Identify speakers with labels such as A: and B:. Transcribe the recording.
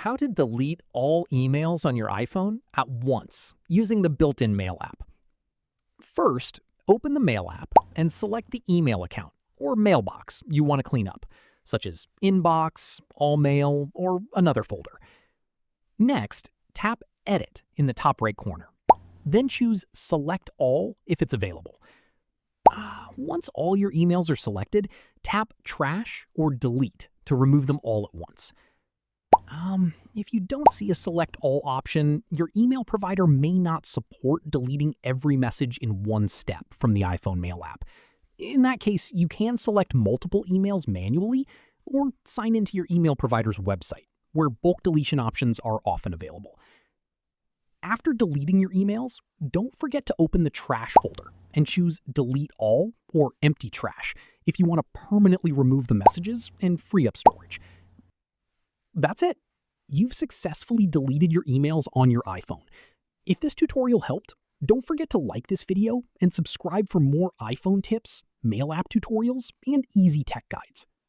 A: how to delete all emails on your iPhone at once using the built-in Mail app. First, open the Mail app and select the email account or mailbox you want to clean up, such as Inbox, All Mail, or another folder. Next, tap Edit in the top right corner. Then choose Select All if it's available. Once all your emails are selected, tap Trash or Delete to remove them all at once. If you don't see a Select All option, your email provider may not support deleting every message in one step from the iPhone Mail app. In that case, you can select multiple emails manually or sign into your email provider's website, where bulk deletion options are often available. After deleting your emails, don't forget to open the Trash folder and choose Delete All or Empty Trash if you want to permanently remove the messages and free up storage. That's it. You've successfully deleted your emails on your iPhone. If this tutorial helped, don't forget to like this video and subscribe for more iPhone tips, Mail app tutorials, and easy tech guides.